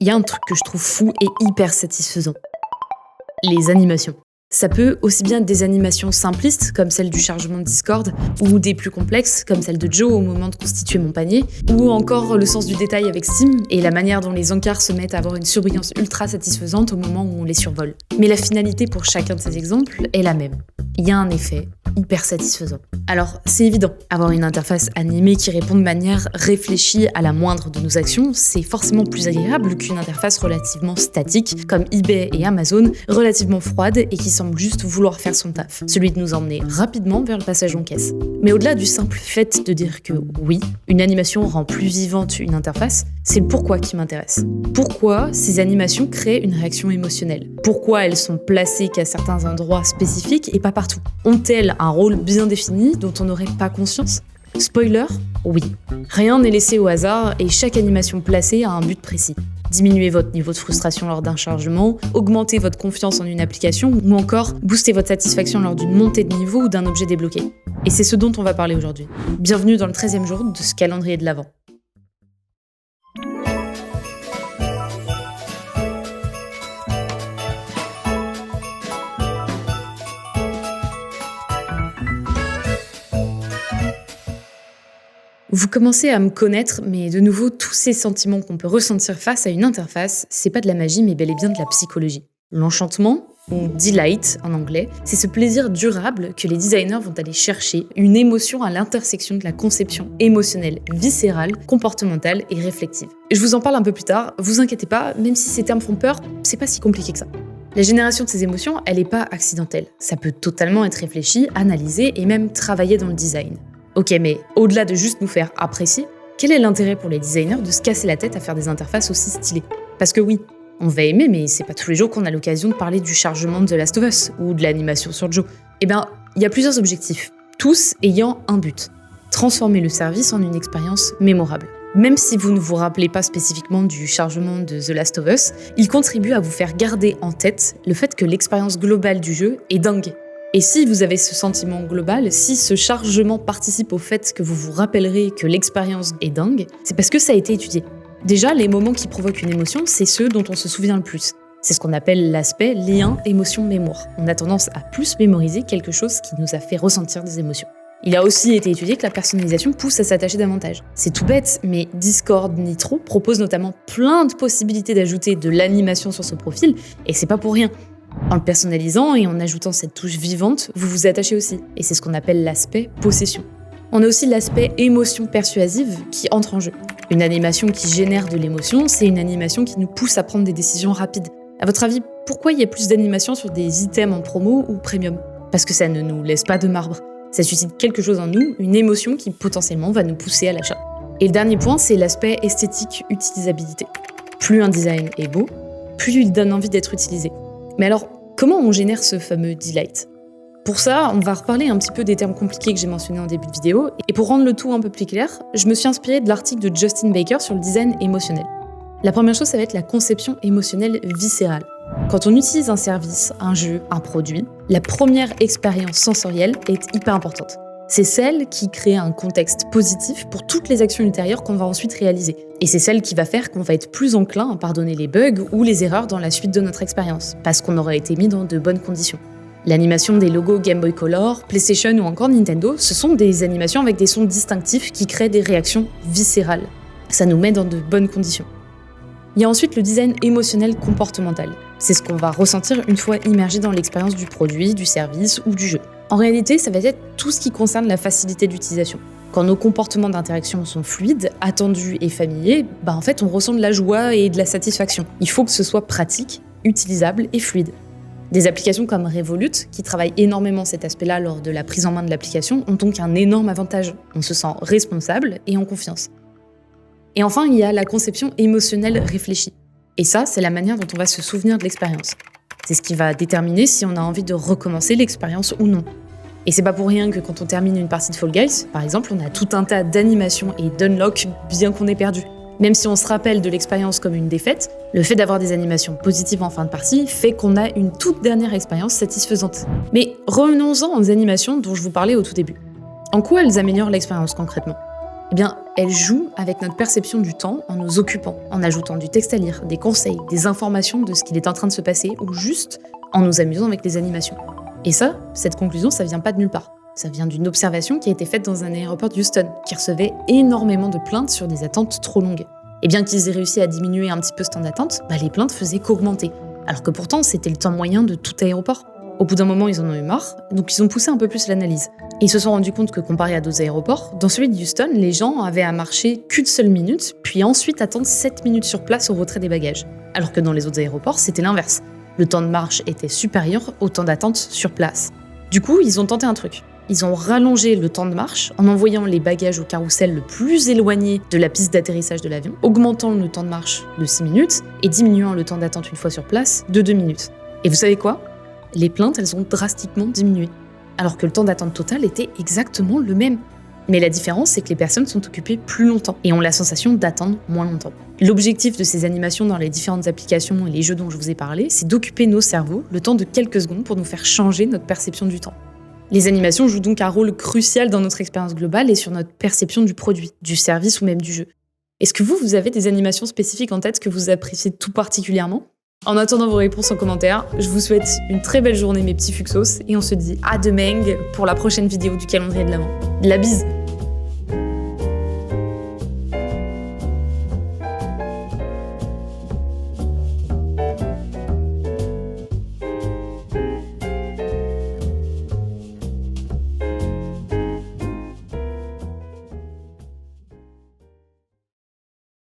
Il y a un truc que je trouve fou et hyper satisfaisant. Les animations. Ça peut aussi bien être des animations simplistes, comme celle du chargement de Discord, ou des plus complexes, comme celle de Joe au moment de constituer mon panier, ou encore le sens du détail avec Steam, et la manière dont les encarts se mettent à avoir une surbrillance ultra satisfaisante au moment où on les survole. Mais la finalité pour chacun de ces exemples est la même. Il y a un effet hyper satisfaisant. Alors, c'est évident, avoir une interface animée qui répond de manière réfléchie à la moindre de nos actions, c'est forcément plus agréable qu'une interface relativement statique, comme eBay et Amazon, relativement froide et qui semble juste vouloir faire son taf, celui de nous emmener rapidement vers le passage en caisse. Mais au-delà du simple fait de dire que oui, une animation rend plus vivante une interface, c'est le pourquoi qui m'intéresse. Pourquoi ces animations créent une réaction émotionnelle? Pourquoi elles sont placées qu'à certains endroits spécifiques et pas partout? Ont-elles un rôle bien défini dont on n'aurait pas conscience? Spoiler, oui. Rien n'est laissé au hasard et chaque animation placée a un but précis. Diminuer votre niveau de frustration lors d'un chargement, augmenter votre confiance en une application ou encore booster votre satisfaction lors d'une montée de niveau ou d'un objet débloqué. Et c'est ce dont on va parler aujourd'hui. Bienvenue dans le 13e jour de ce calendrier de l'Avent. Vous commencez à me connaître, mais de nouveau, tous ces sentiments qu'on peut ressentir face à une interface, c'est pas de la magie, mais bel et bien de la psychologie. L'enchantement, ou delight en anglais, c'est ce plaisir durable que les designers vont aller chercher, une émotion à l'intersection de la conception émotionnelle, viscérale, comportementale et réflexive. Je vous en parle un peu plus tard, vous inquiétez pas, même si ces termes font peur, c'est pas si compliqué que ça. La génération de ces émotions, elle est pas accidentelle. Ça peut totalement être réfléchi, analysé et même travaillé dans le design. Ok, mais au-delà de juste nous faire apprécier, quel est l'intérêt pour les designers de se casser la tête à faire des interfaces aussi stylées? Parce que oui, on va aimer, mais c'est pas tous les jours qu'on a l'occasion de parler du chargement de The Last of Us ou de l'animation sur Joe. Eh bien, il y a plusieurs objectifs, tous ayant un but: transformer le service en une expérience mémorable. Même si vous ne vous rappelez pas spécifiquement du chargement de The Last of Us, il contribue à vous faire garder en tête le fait que l'expérience globale du jeu est dingue. Et si vous avez ce sentiment global, si ce chargement participe au fait que vous vous rappellerez que l'expérience est dingue, c'est parce que ça a été étudié. Déjà, les moments qui provoquent une émotion, c'est ceux dont on se souvient le plus. C'est ce qu'on appelle l'aspect lien, émotion, mémoire. On a tendance à plus mémoriser quelque chose qui nous a fait ressentir des émotions. Il a aussi été étudié que la personnalisation pousse à s'attacher davantage. C'est tout bête, mais Discord Nitro propose notamment plein de possibilités d'ajouter de l'animation sur ce profil, et c'est pas pour rien. En le personnalisant et en ajoutant cette touche vivante, vous vous attachez aussi. Et c'est ce qu'on appelle l'aspect possession. On a aussi l'aspect émotion persuasive qui entre en jeu. Une animation qui génère de l'émotion, c'est une animation qui nous pousse à prendre des décisions rapides. À votre avis, pourquoi il y a plus d'animations sur des items en promo ou premium? Parce que ça ne nous laisse pas de marbre. Ça suscite quelque chose en nous, une émotion qui potentiellement va nous pousser à l'achat. Et le dernier point, c'est l'aspect esthétique utilisabilité. Plus un design est beau, plus il donne envie d'être utilisé. Mais alors, comment on génère ce fameux delight? Pour ça, on va reparler un petit peu des termes compliqués que j'ai mentionnés en début de vidéo, et pour rendre le tout un peu plus clair, je me suis inspirée de l'article de Justin Baker sur le design émotionnel. La première chose, ça va être la conception émotionnelle viscérale. Quand on utilise un service, un jeu, un produit, la première expérience sensorielle est hyper importante. C'est celle qui crée un contexte positif pour toutes les actions ultérieures qu'on va ensuite réaliser. Et c'est celle qui va faire qu'on va être plus enclin à pardonner les bugs ou les erreurs dans la suite de notre expérience, parce qu'on aura été mis dans de bonnes conditions. L'animation des logos Game Boy Color, PlayStation ou encore Nintendo, ce sont des animations avec des sons distinctifs qui créent des réactions viscérales. Ça nous met dans de bonnes conditions. Il y a ensuite le design émotionnel comportemental. C'est ce qu'on va ressentir une fois immergé dans l'expérience du produit, du service ou du jeu. En réalité, ça va être tout ce qui concerne la facilité d'utilisation. Quand nos comportements d'interaction sont fluides, attendus et familiers, en fait, on ressent de la joie et de la satisfaction. Il faut que ce soit pratique, utilisable et fluide. Des applications comme Revolut, qui travaillent énormément cet aspect-là lors de la prise en main de l'application, ont donc un énorme avantage. On se sent responsable et en confiance. Et enfin, il y a la conception émotionnelle réfléchie. Et ça, c'est la manière dont on va se souvenir de l'expérience. C'est ce qui va déterminer si on a envie de recommencer l'expérience ou non. Et c'est pas pour rien que quand on termine une partie de Fall Guys, par exemple, on a tout un tas d'animations et d'unlock bien qu'on ait perdu. Même si on se rappelle de l'expérience comme une défaite, le fait d'avoir des animations positives en fin de partie fait qu'on a une toute dernière expérience satisfaisante. Mais revenons-en aux animations dont je vous parlais au tout début. En quoi elles améliorent l'expérience concrètement? Eh bien, elle joue avec notre perception du temps en nous occupant, en ajoutant du texte à lire, des conseils, des informations de ce qu'il est en train de se passer, ou juste en nous amusant avec les animations. Et ça, cette conclusion, ça vient pas de nulle part. Ça vient d'une observation qui a été faite dans un aéroport de Houston, qui recevait énormément de plaintes sur des attentes trop longues. Et bien qu'ils aient réussi à diminuer un petit peu ce temps d'attente, les plaintes faisaient qu'augmenter. Alors que pourtant, c'était le temps moyen de tout aéroport. Au bout d'un moment, ils en ont eu marre, donc ils ont poussé un peu plus l'analyse. Et ils se sont rendus compte que comparé à d'autres aéroports, dans celui de Houston, les gens avaient à marcher qu'une seule minute, puis ensuite attendre 7 minutes sur place au retrait des bagages. Alors que dans les autres aéroports, c'était l'inverse. Le temps de marche était supérieur au temps d'attente sur place. Du coup, ils ont tenté un truc. Ils ont rallongé le temps de marche en envoyant les bagages au carrousel le plus éloigné de la piste d'atterrissage de l'avion, augmentant le temps de marche de 6 minutes et diminuant le temps d'attente une fois sur place de 2 minutes. Et vous savez quoi ? Les plaintes, elles ont drastiquement diminué, alors que le temps d'attente total était exactement le même. Mais la différence, c'est que les personnes sont occupées plus longtemps et ont la sensation d'attendre moins longtemps. L'objectif de ces animations dans les différentes applications et les jeux dont je vous ai parlé, c'est d'occuper nos cerveaux le temps de quelques secondes pour nous faire changer notre perception du temps. Les animations jouent donc un rôle crucial dans notre expérience globale et sur notre perception du produit, du service ou même du jeu. Est-ce que vous avez des animations spécifiques en tête que vous appréciez tout particulièrement ? En attendant vos réponses en commentaire, je vous souhaite une très belle journée mes petits fuxos et on se dit à demain pour la prochaine vidéo du calendrier de l'Avent. La bise!